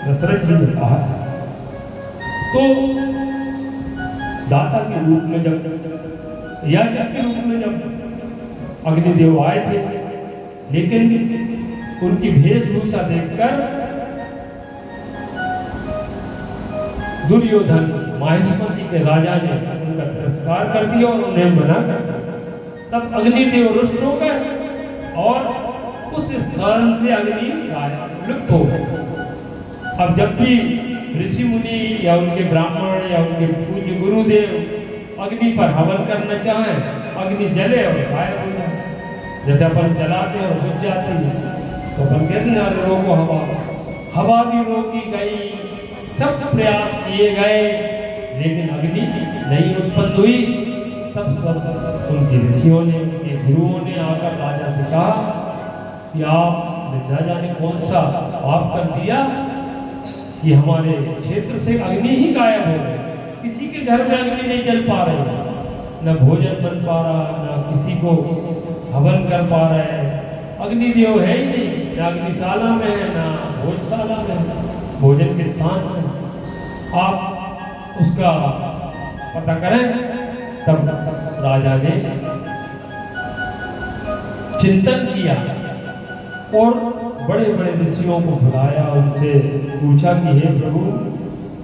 दशरथ जी ने कहा। तो दाता के रूप में जब याचक के रूप में जब अग्निदेव आए थे, लेकिन उनकी वेशभूषा देखकर दुर्योधन माहिष्मती के राजा ने उनका तिरस्कार कर दिया और उन्हें मना कर दिया। तब अग्निदेव रुष्ट हो गए और उस स्थान से अग्नि लुप्त हो गए। अब जब भी ऋषि मुनि या उनके ब्राह्मण या उनके पूज्य गुरुदेव अग्नि पर हवन करना चाहें, अग्नि जले और गायब हो जाए। जैसे अपन जलाते हैं और बुझ जाती है, तो अपन कहते हैं अरे रोको हवा, हवा भी रोकी गई, सब प्रयास किए गए, लेकिन अग्नि नहीं उत्पन्न हुई। तब सब उनके ऋषियों ने, उनके गुरुओं ने आकर राजा से कहा कि आपने न जाने कौन सा पाप कर दिया कि हमारे क्षेत्र से अग्नि ही गायब हो गई। किसी के घर में अग्नि नहीं जल पा रही, न भोजन बन पा रहा, न किसी को हवन कर पा रहे हैं। अग्निदेव है ही नहीं, न अग्निशाला में है, न भोजशाला में है, भोजन के स्थान में। आप उसका पता करें। तब राजा ने चिंतन किया और बड़े बड़े ऋषियों को बुलाया, उनसे पूछा कि हे प्रभु,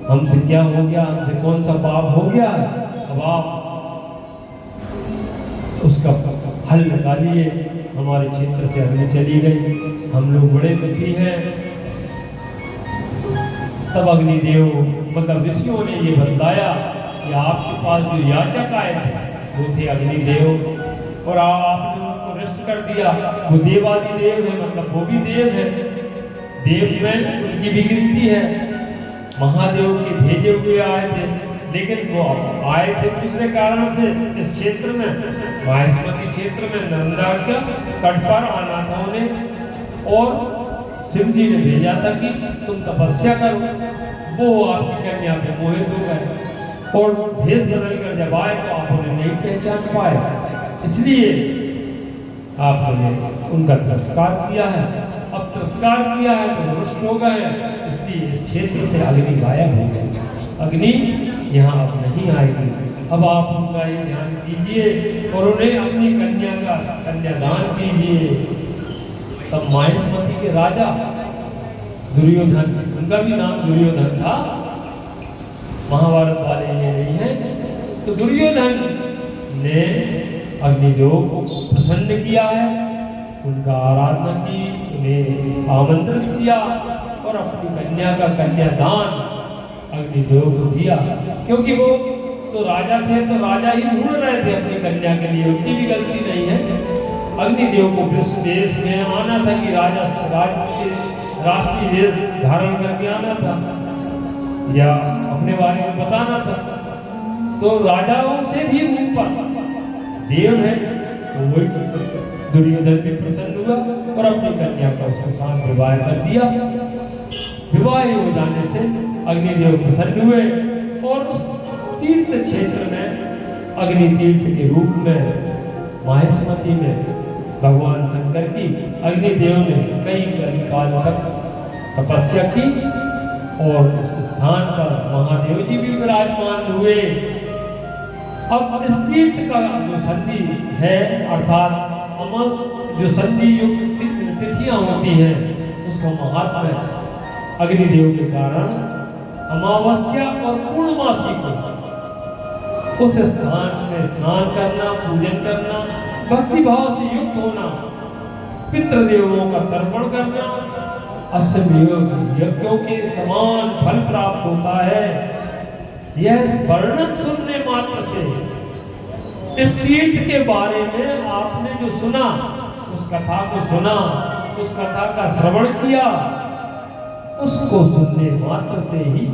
हमसे क्या हो गया, हमसे कौन सा पाप हो गया, अब आप उसका हल निकालिए। हमारे क्षेत्र से अग्नि चली गई, हम लोग बड़े दुखी हैं। तब अग्निदेव मतलब ऋषियों ने ये बतलाया कि आपके पास जो याचक आए थे वो थे अग्निदेव, और आपने उनको नष्ट कर दिया। वो देवादिदेव है, मतलब वो भी देव है, देव में उनकी भी गिनती है। महादेव के भेजे हुए आए थे, लेकिन वो आए थे दूसरे कारण से। इस क्षेत्र में, माहिष्मती क्षेत्र में नर्मदा के तट पर आना था उन्हें, और शिव जी ने भेजा था कि तुम तपस्या करो। वो आपकी कन्या पे मोहित हो गए और भेष बदल कर जब आए तो आप उन्हें नहीं पहचान पाए, इसलिए आपने उनका तिरस्कार किया है। अब तिरस्कार किया है तो रुष्ट हो गए, इसलिए इस क्षेत्र से अग्नि गायब हो गई। अग्नि यहाँ अब नहीं आएगी। अब आप उनका ही ध्यान कीजिए और उन्हें अपनी कन्या का कन्यादान कीजिए। तब माहिष्मती के राजा दुर्योधन, उनका भी नाम दुर्योधन था, महाभारत वाले ये नहीं है, तो दुर्योधन ने अग्निदेव को प्रसन्न किया है, उनका आराधना की, उन्हें आमंत्रित किया और अपनी कन्या का कन्यादान अग्निदेव को दिया। क्योंकि वो तो राजा थे, तो राजा ही ढूंढ रहे थे अपनी कन्या के लिए, उनकी भी गलती नहीं है। अग्निदेव को विश्व देश में आना था कि राष्ट्रीय वेश धारण करके आना था या अपने बारे में बताना था। तो राजाओं से भी ऊपर देव है, तो वही दुर्योधन भी प्रसन्न हुआ और अपनी कन्या का उसके साथ विवाह कर दिया। विवाह हो जाने से अग्निदेव प्रसन्न हुए और उस तीर्थ क्षेत्र में अग्नि तीर्थ के रूप में माहिष्मती में भगवान शंकर की अग्निदेव ने कई कलिकाल तक तपस्या की और इस स्थान पर महादेव जी भी विराजमान हुए। अब इस तीर्थ का जो संधि है, अर्थात अमल जो संधि युक्त तिथियां होती हैं, उसका महात्मा है। अग्निदेव के कारण अमावस्या और पूर्णमासी को उस स्थान में स्नान करना, पूजन करना, भक्ति भाव से युक्त होना, पितृदेवों का तर्पण करना, अश्वमेध यज्ञों के समान फल प्राप्त होता है। यह वर्णन सुनने मात्र से, इस तीर्थ के बारे में आपने जो सुना, उस कथा को सुना, उस कथा का श्रवण किया, उसको सुनने मात्र से ही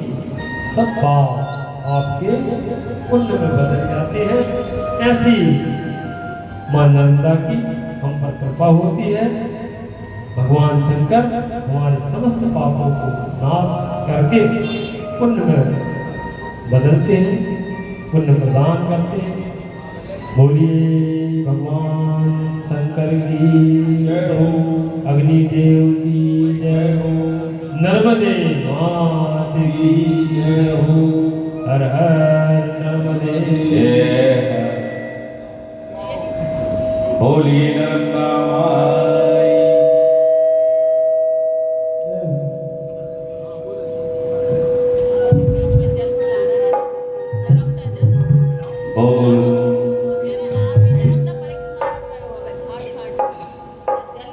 सब पाप आपके पुण्य में बदल जाते हैं। ऐसी मां नर्मदा की हम पर कृपा होती है। भगवान शंकर हमारे समस्त पापों को नाश करके पुण्य में बदलते हैं, पुण्य प्रदान करते हैं। बोलिए भगवान शंकर की जय हो, अग्निदेव की जय हो, नर्मदे मात की जय हो। हर हर नर्मदे। बोली नर्मदा माई। बोल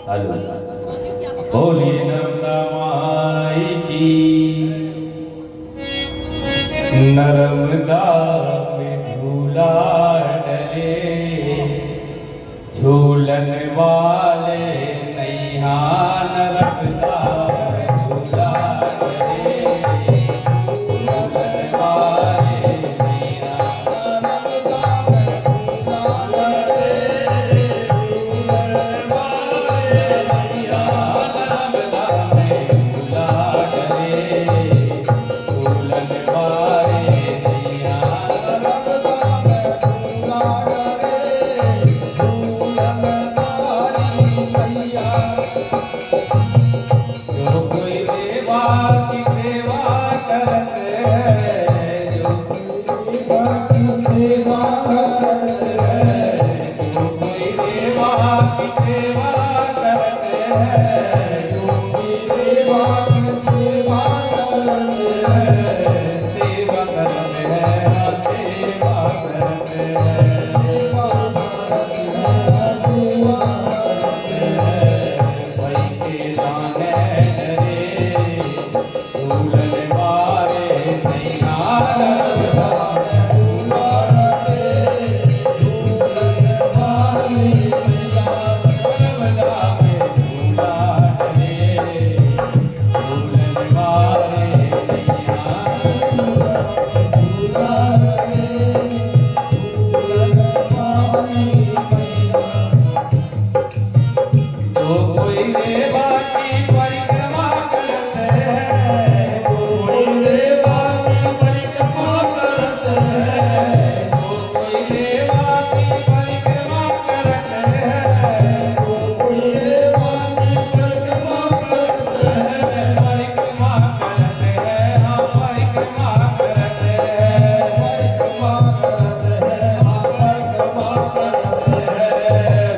हेलो। बोली नर्मदा माई की। नर्मदा में झूला डले, झूलन वाले नैया नर्मदा में झूला डले, झूलन वाले नैया नर्मदा में झूला डले, झूलन वाले नैया नर्मदा में झूला डले, झूलन वाले नैया नर्मदा में झूला डले, झूलन वाली मैया। जो कोई देवा की सेवा करत है, जो कोई देवा की सेवा करत है, जो कोई देवा की सेवा करत है, जो कोई देवा की सेवा करत है, सेवा करत है, सेवा करत है, सेवा करत है, सेवा करत है। भाई के जाने डरे, झूलन वाले नैया नर्मदा में झूला डले, झूलन वाली मैया नर्मदा में झूला डले, झूलन वाले नैया नर्मदा में झूला डले, झूलन वाली मैया। जो कोई देवा की परिक्रमा करत है, जो कोई देवा की परिक्रमा करत है, जो कोई देवा की परिक्रमा करत है, जो कोई देवा की परिक्रमा करत है, परिक्रमा करत है, हाँ परिक्रमा करत है, परिक्रमा करत है, हाँ परिक्रमा करत है।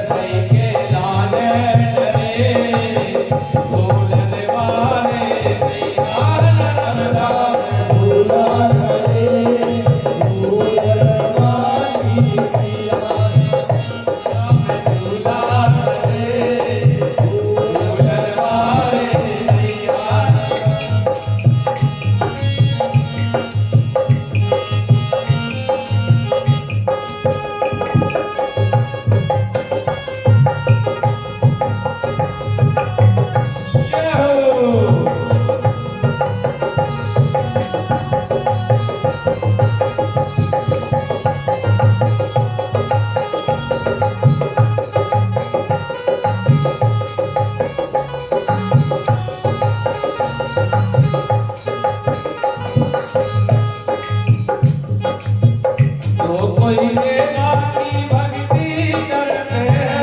भाई के जाने डरे, झूलन वाले नैया नर्मदा में झूला डले, झूलन वाली मैया में झूला डले, झूलन वाले नैया। जय हो। जो कोई देवा की भक्ति करते हैं,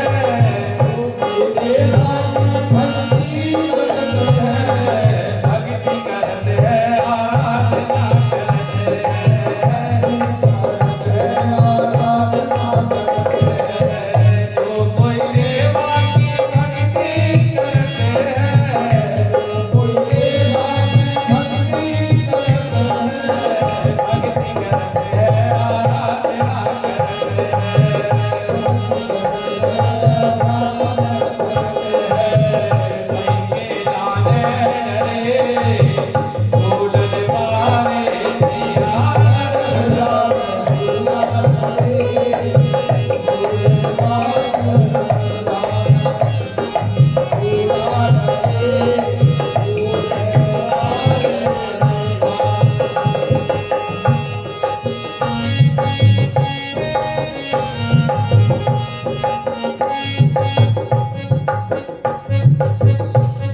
जो कोई देवा की भक्ति करते हैं, भक्ति करते हैं, आराधना करते हैं, करते हैं, आराधना करते हैं। जो कोई देवा की भक्ति करते हैं, जो कोई देवा की भक्ति करते हैं, भक्ति करते हैं, आराधना करते हैं।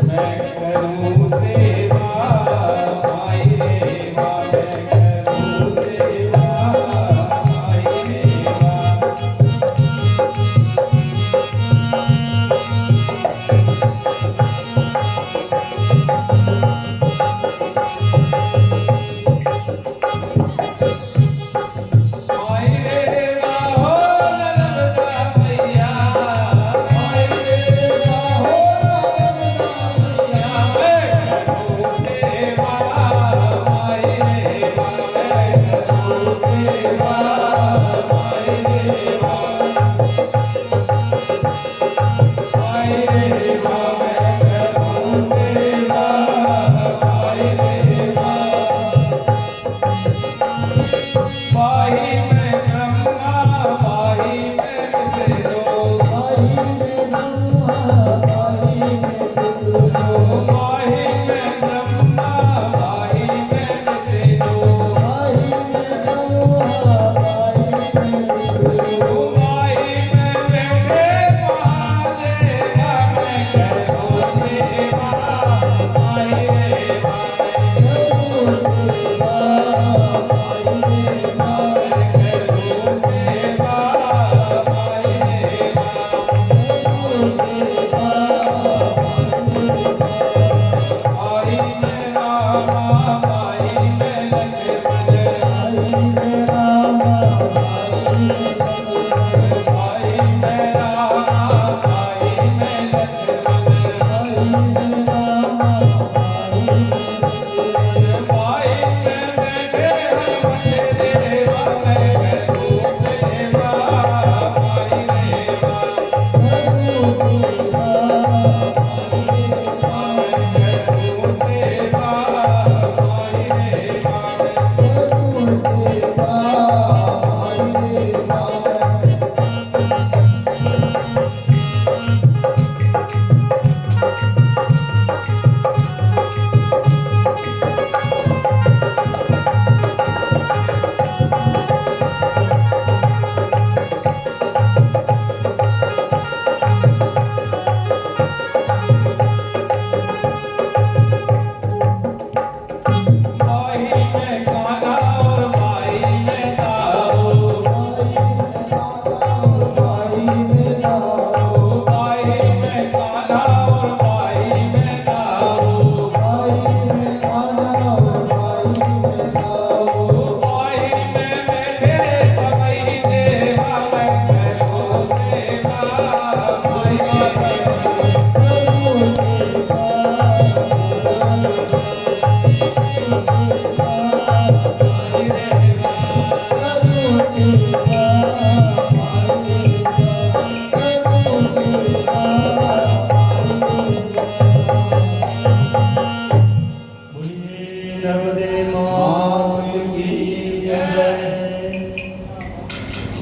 मैं करूं सेवा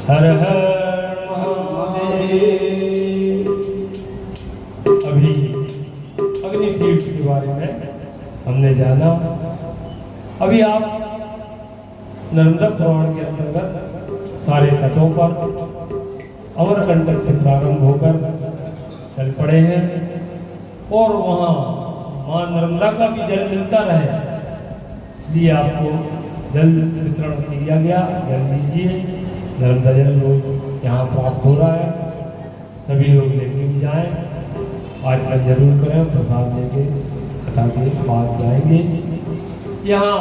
हर हर महादेव। अभी अग्नि तीर्थ के बारे में हमने जाना। अभी आप नर्मदा पुराण के अंतर्गत सारे तटों पर अमरकंटक से प्रारंभ होकर चल पड़े हैं और वहाँ माँ नर्मदा का भी जल मिलता रहे, इसलिए आपको जल वितरण किया गया। जल लीजिए, नर्मदा जल लोग यहाँ प्राप्त हो रहा है, सभी लोग लेके भी जाएं। आज तक जरूर करें, प्रसाद लेके कथा के बाद जाएंगे। यहाँ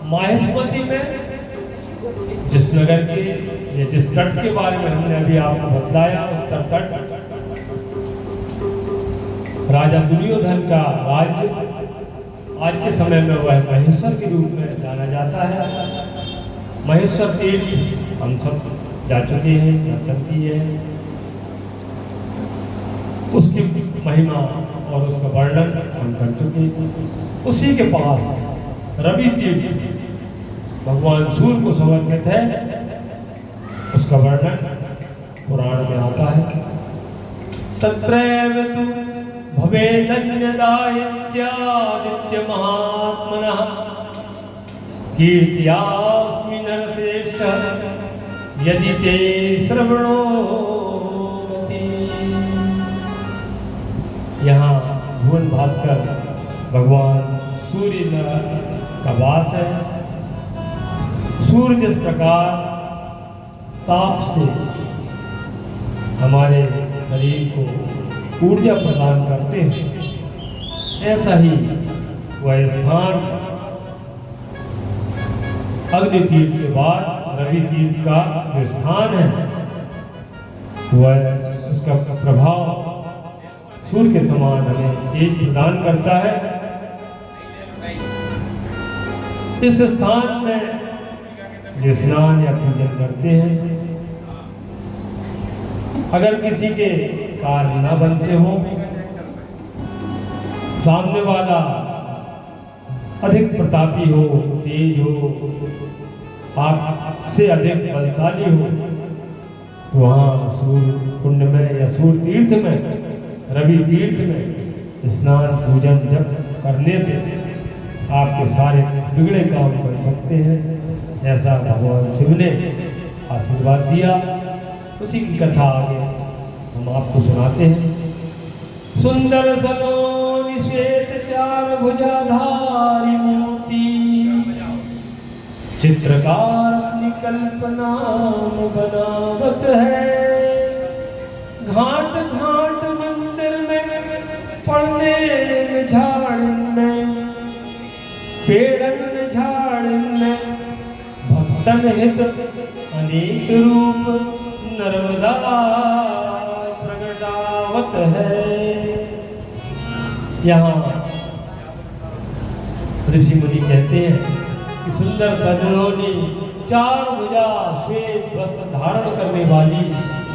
माहेश्वती में जिस नगर के या जिस तट के बारे में हमने अभी आपको बतलाया, उत्तर तट राजा दुर्योधन का राज्य, आज के समय में वह महेश्वर के रूप में जाना जाता है। महेश्वर तीर्थ हम सब जा चुके हैं, दर्शन किए हैं। उसकी महिमा और उसका वर्णन हम कर चुके हैं। उसी के पास रवि तीर्थ भगवान सूर्य को समर्पित है, उसका वर्णन पुराण में आता है। तत्रैव तु भवेदन्यदायत्यादित्य महात्मनः कीर्त्यास्मि नरश्रेष्ठ यदि ते श्रवणोति। यहाँ भुवन भास्कर भगवान सूर्य का वास है। सूर्य जिस प्रकार ताप से हमारे शरीर को ऊर्जा प्रदान करते हैं, ऐसा ही वह स्थान अग्नि तीर्थ के बाद रवि तीर्थ का जो स्थान है, वह उसका प्रभाव सूर्य के समान हमें तेज प्रदान करता है। इस स्थान में जो स्नान या पूजन करते हैं, अगर किसी के कार्य न बनते हो, सामने वाला अधिक प्रतापी हो, तेज हो, आपसे अधिक बलशाली हो, तो वहाँ सूर्य कुंड में या सूर्य तीर्थ में, रवि तीर्थ में स्नान पूजन जब करने से आपके सारे बिगड़े काम बन सकते हैं। ऐसा भगवान शिव ने आशीर्वाद दिया। उसी की कथा आगे हम आपको सुनाते हैं। सुंदर सलोनी श्वेत चार भुजाधारी मूर्ति, चित्रकार अपनी कल्पना बनावत है। घाट घाट मंदिर में, पढ़ने में, झाड़ में, पेड़न झाड़न भक्तन हित अनेक रूप नर्मदा प्रगटावत है। यहाँ ऋषि मुनि कहते हैं कि सुंदर सजनोनी चार भुजा श्वेत वस्त्र धारण करने वाली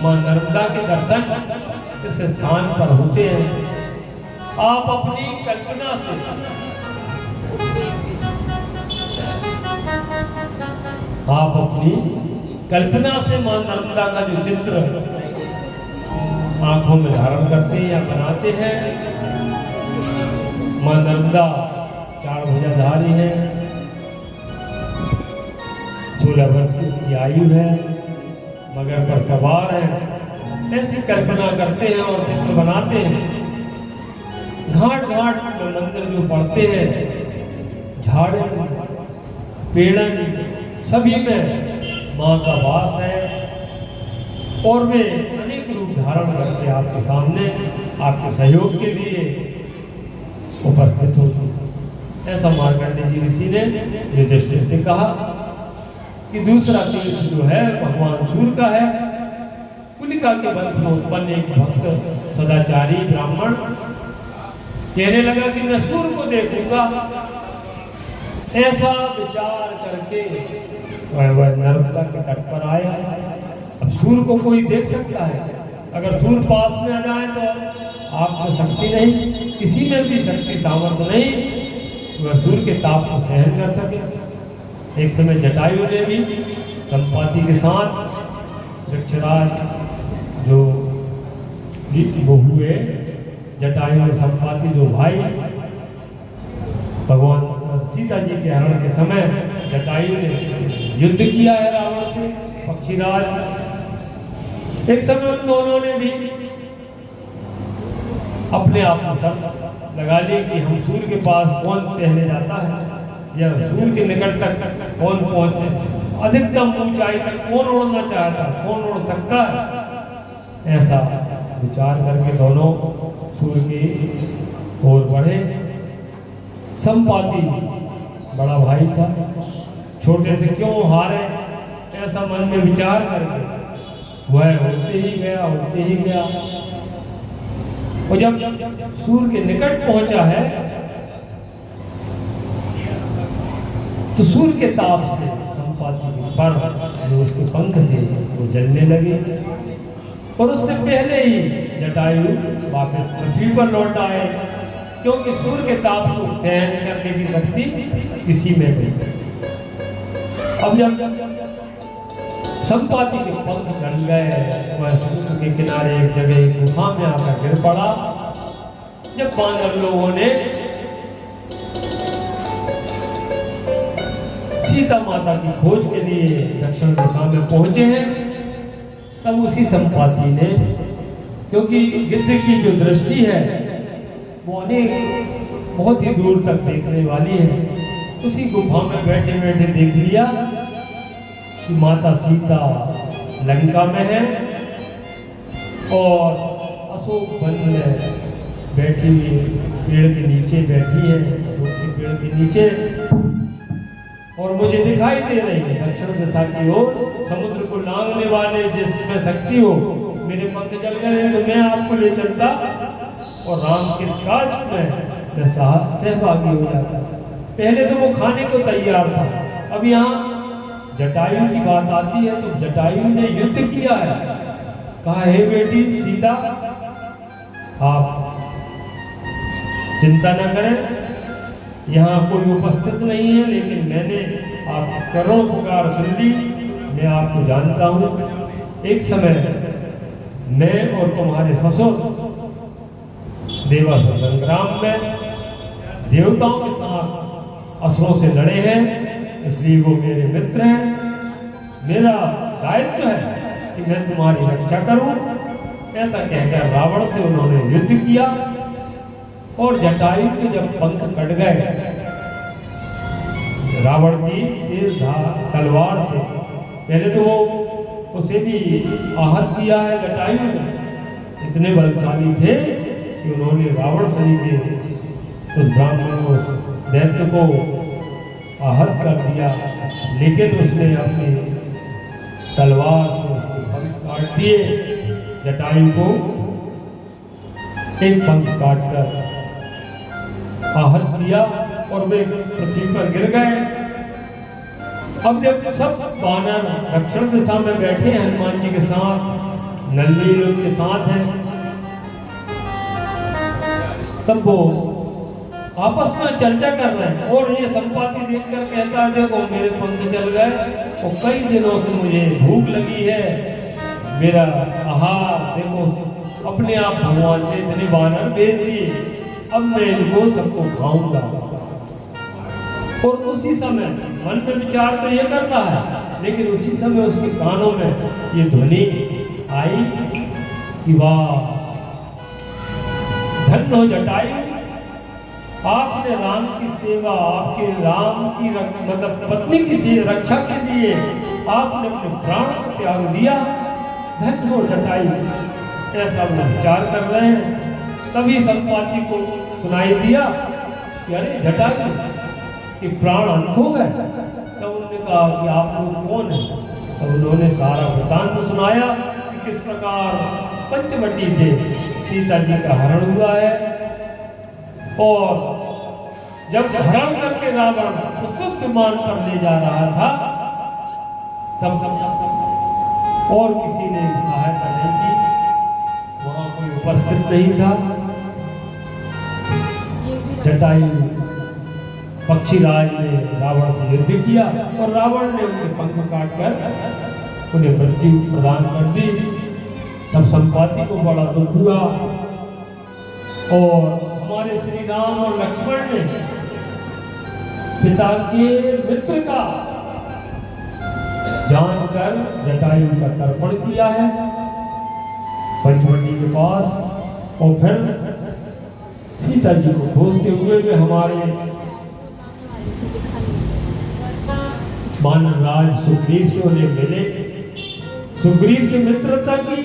मां नर्मदा के दर्शन इस स्थान पर होते हैं। आप अपनी कल्पना से मां नर्मदा का जो चित्र आंखों में धारण करते हैं या बनाते हैं। मां नर्मदा चार भुजाधारी है, 16 वर्ष की आयु है, मगर पर सवार है। ऐसी कल्पना करते हैं और चित्र बनाते हैं। घाट घाट में मंदिर जो पड़ते हैं, झाड़े पेड़न सभी में माँ का वास है और वे अनेक रूप धारण करके आपके सामने आपके सहयोग के लिए उपस्थित होती है। ऐसा मार्कंडेय जी ऋषि ने युधिष्ठिर से कहा कि दूसरा तीर्थ जो है भगवान सूर्य का है। कुलिका के वंश में उत्पन्न एक भक्त सदाचारी ब्राह्मण कहने लगा कि मैं सूर्य को देखूंगा। ऐसा विचार करके वह नर्मदा के तट पर आया। अब सूर्य को कोई देख सकता है? अगर सूर्य पास में आ जाए तो आपको शक्ति नहीं, किसी में भी शक्ति सामर्थ्य नहीं वह सूर्य के ताप को सहन कर सके। एक समय जटायु ने भी संपाति के साथ वृक्षराज जो वो हुए, जटायु और संपाति दो भाई, भगवान सीता जी के हरण के समय जटायु ने युद्ध किया है रावण से, पक्षीराज। एक समय उन दोनों ने भी अपने आप को शर्त लगा ली कि हम सूर्य के पास कौन टहलने जाता है या सूर्य के निकट तक कौन पहुंचे, अधिकतम ऊंचाई तक कौन उड़ना चाहता है, कौन उड़ सकता है। ऐसा विचार करके दोनों सूर्य की ओर बढ़े। संपाति बड़ा भाई था, छोटे से क्यों हारे, ऐसा मन में विचार करके वह उड़ते ही गया। और जब सूर्य के निकट पहुंचा है तो सूर्य के ताप से संपाति पर जो उसके पंख से वो जलने लगे और उससे पहले ही जटायु वापस पृथ्वी पर लौट आए, क्योंकि सूर्य के ताप को सहन करने की शक्ति किसी में नहीं। अब जब संपाति के पंख जल गए, वह सूर्य के किनारे एक जगह एक गुफा में आकर गिर पड़ा। जब वानर लोगों ने सीता माता की खोज के लिए दक्षिण दिशा में पहुंचे हैं, तब उसी संपाति ने, क्योंकि गिद्ध की जो दृष्टि है वो अनेक बहुत ही दूर तक देखने वाली है, उसी गुफा में बैठे बैठे देख लिया कि माता सीता लंका में है और अशोक वन में बैठी हुई पेड़ के नीचे बैठी है, अशोक के पेड़ के नीचे, और मुझे दिखाई दे रही है दक्षिण दिशा की ओर। समुद्र को लांघने वाले जिसमें शक्ति हो, मेरे पंख जल गए तो मैं आपको ले चलता और राम के इस काज में मैं सहभागी हो जाता। पहले तो वो खाने को तैयार था, अब यहाँ जटायु की बात आती है तो जटायु ने युद्ध किया है। कहा, हे बेटी सीता, आप चिंता न करें, यहाँ कोई उपस्थित नहीं है, लेकिन मैंने आप करोड़ पुकार सुन ली, मैं आपको जानता हूँ। एक समय मैं और तुम्हारे ससुर देवासुर संग्राम में देवताओं के साथ असुरों से लड़े हैं, इसलिए वो मेरे मित्र हैं। मेरा दायित्व है कि मैं तुम्हारी रक्षा करूं। ऐसा कहकर रावण से उन्होंने युद्ध किया और जटायु के जब पंख कट गए रावण की तेज तलवार से, पहले तो वो उसे भी आहत किया है जटायु ने, इतने बलशाली थे कि उन्होंने रावण सनी के उस ब्राह्मण दैत्य को आहत कर दिया, लेकिन उसने अपनी तलवार से उसके पंख काट दिए। जटायु को एक पंख काटकर आहत किया और वे पृथ्वी पर गिर गए। अब जब सब वानर दक्षिण दिशा में बैठे हैं हनुमान जी के साथ, नंदी उनके साथ हैं, तब वो आपस में चर्चा कर रहे हैं। और ये संपाति देखकर कहता है देखो मेरे पंख चल गए और कई दिनों से मुझे भूख लगी है, मेरा आहार देखो अपने आप भगवान ने इतने वानर भेज दिए, अब मैं इनको सबको खाऊंगा। और उसी समय मन में विचार तो ये कर रहा है, लेकिन उसी समय उसके कानों में ये ध्वनि आई कि वाह धन्य हो जटायु, आपने राम की सेवा, आपके राम की मतलब पत्नी की रक्षा के लिए आपने अपने प्राण को त्याग दिया, धन्य हो जटायु। ऐसा वो विचार कर रहे हैं। तभी संपाति को सुनाई दिया कि अरे जटायु कि प्राण अंत हो गए। तब उन्होंने कहा कि आप लोग कौन हैं? तो उन्होंने सारा वृतांत सुनाया कि किस प्रकार पंचवटी से सीता जी का हरण हुआ है, और जब हरण करके रावण उसको विमान पर ले जा रहा था तब और किसी ने सहायता नहीं की, वहां कोई उपस्थित नहीं था। जटायु पक्षीराज ने रावण से युद्ध किया और रावण ने उनके पंख काटकर उन्हें मृत्यु प्रदान कर दी। तब संपाति को बड़ा दुख हुआ और हमारे श्री राम और लक्ष्मण ने पिता के मित्र का जानकर जटायु का तर्पण किया है पंचवटी के पास, और फिर सीता जी को खोजते हुए वे हमारे वानरराज सुग्रीव से उन्हें मिले। सुग्रीव से मित्रता की।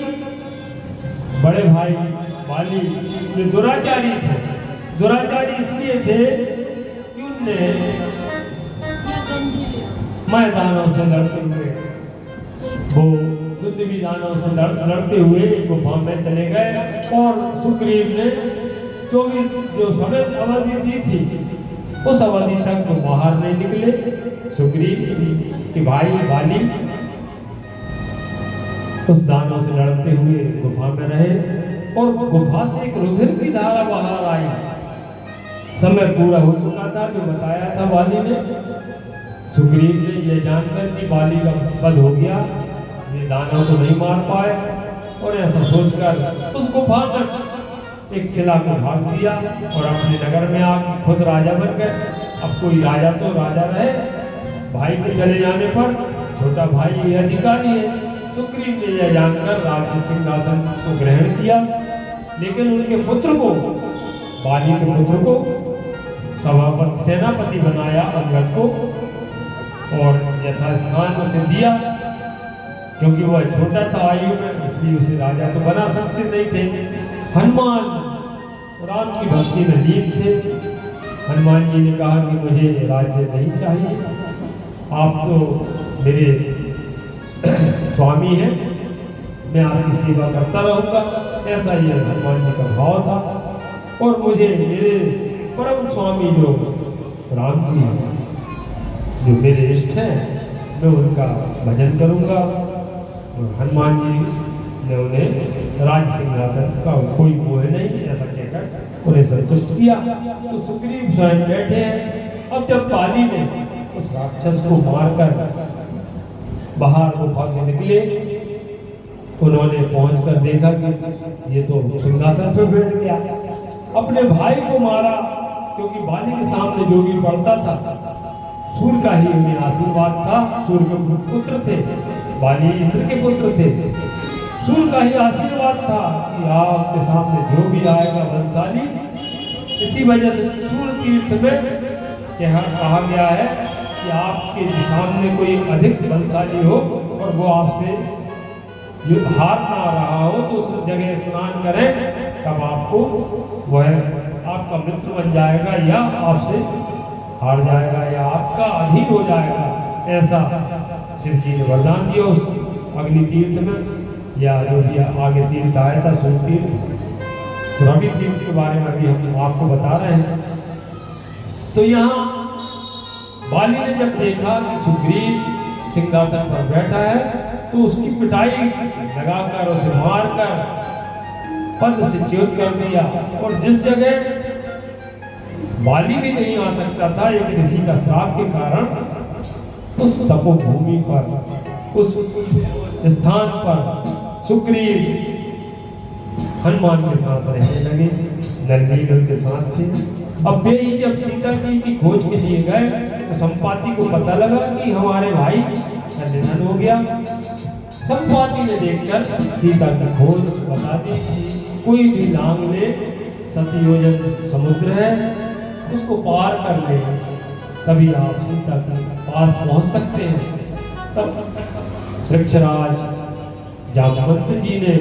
बड़े भाई वाली जो दुराचारी थे, दुराचारी इसलिए थे कि उनने मैदानों से लड़ते हुए वो युद्ध दानों से लड़ते हुए गुफा में चले गए, और सुग्रीव ने 24 जो समय अवधि दी थी उस अवधि तक वो बाहर नहीं निकले। सुग्रीव के भाई वाली उस दानों से लड़ते हुए गुफा में रहे, और गुफा से एक रुधिर की धारा बाहर आई। समय पूरा हो चुका था जो बताया था वाली ने। सुग्रीव ने यह जानकर कि वाली का वध हो गया, ये दानों को नहीं मार पाए, और ऐसा सोचकर उस गुफा में एक शिला को ढाल दिया और अपने नगर में आकर खुद राजा बन गए। अब कोई राजा तो राजा रहे, भाई के चले जाने पर छोटा भाई ये अधिकारी है। सुग्रीव ने यह जानकर राज्य सिंहासन को ग्रहण किया, लेकिन उनके पुत्र को, वाली के पुत्र को सभापति सेनापति बनाया अंगद को, और यथास्थान उसे दिया। क्योंकि वह छोटा था आयु में, इसलिए उसे राजा तो बना सकते नहीं थे। हनुमान राम की भक्ति में लीन थे। हनुमान जी ने कहा कि मुझे राज्य नहीं चाहिए, आप तो मेरे स्वामी हैं, मैं आपकी सेवा करता रहूँगा। ऐसा ही हनुमान जी का भाव था, और मुझे मेरे परम स्वामी जो राम जी जो मेरे इष्ट हैं, मैं उनका भजन करूँगा। और हनुमान जी ने उन्हें राज सिंहासन का कोई मोह नहीं, ऐसा कहकर उन्हें संतुष्ट किया। तो सुग्रीव स्वयं बैठे हैं। अब जब वाली ने उस राक्षस को मारकर बाहर गुफा के निकले, उन्होंने पहुंचकर देखा कि ये तो सिंहासन पर बैठ गया। अपने भाई को मारा, क्योंकि वाली के सामने जो भी पड़ता था सूर्य का ही उन्हें आशीर्वाद था। सूर्य के पुत्र थे, वाली इंद्र के पुत्र थे। सूर्य का ही आशीर्वाद था कि आपके सामने जो भी आएगा वंशाली। इसी वजह से सूर्य तीर्थ में कहा गया है कि आपके सामने कोई अधिक बलशाली हो और वो आपसे हार ना रहा हो, तो उस जगह स्नान करें, तब आपको वह आपका मित्र बन जाएगा या आपसे हार जाएगा या आपका अधीन हो जाएगा, ऐसा शिव जी ने वरदान दिया उस अग्नि तीर्थ में, या जो भी आगे तीर्थ आया था सूर्य तीर्थ। तो रवि तीर्थ के बारे में अभी हम आपको बता रहे हैं। तो यहाँ बाली ने जब देखा कि सुग्रीव सिंहासन पर बैठा है, तो उसकी पिटाई लगाकर उसे मारकर पद से च्युत कर दिया। और जिस जगह बाली भी नहीं आ सकता था एक ऋषि का श्राप के कारण, उस तपोभूमि पर, उस स्थान पर सुग्रीव हनुमान के साथ रहने लगे, नरनील उनके साथ थे। अब वे ही जब सीता जी की खोज के लिए गए, तो संपाति को पता लगा कि हमारे भाई का निधन हो गया। संपाति ने देखकर सीता की खोज बता दी, कोई भी नांग ले, 7 योजन समुद्र है, उसको पार कर ले, तभी आप सीता के पास पहुंच सकते हैं। तब वृक्षराज जामवंत जी ने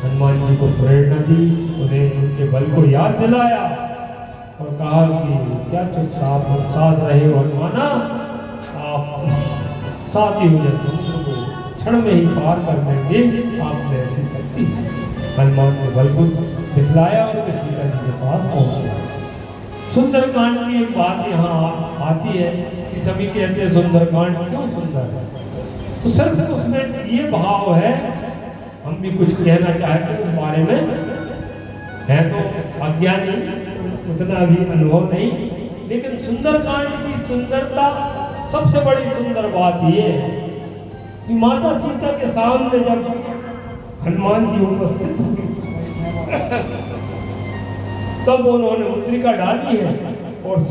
हनुमान जी को प्रेरणा दी, उन्हें उनके बल को याद दिलाया और कहा कि क्या चुपचाप साथ रहे हो हनुमाना, आप 7 योजन समुद्र को क्षण में ही पार कर देंगे, आप में ऐसी शक्ति है। हनुमान ने बल को दिखलाया और वे सीता जी के पास पहुंच गए। सुंदरकांड की एक बात यहाँ आती है कि सभी कहते हैं सुंदरकांड क्यों सुंदर है, तो सिर्फ उसमें ये भाव है, हम भी कुछ कहना चाहते हैं उस बारे में, है तो अज्ञानी, उतना भी अनुभव नहीं, लेकिन सुंदरकांड की सुंदरता, सबसे बड़ी सुंदर बात ये है कि माता सीता के सामने जब हनुमान जी उपस्थित हुए, तब उन्होंने मुद्रिका डाली है और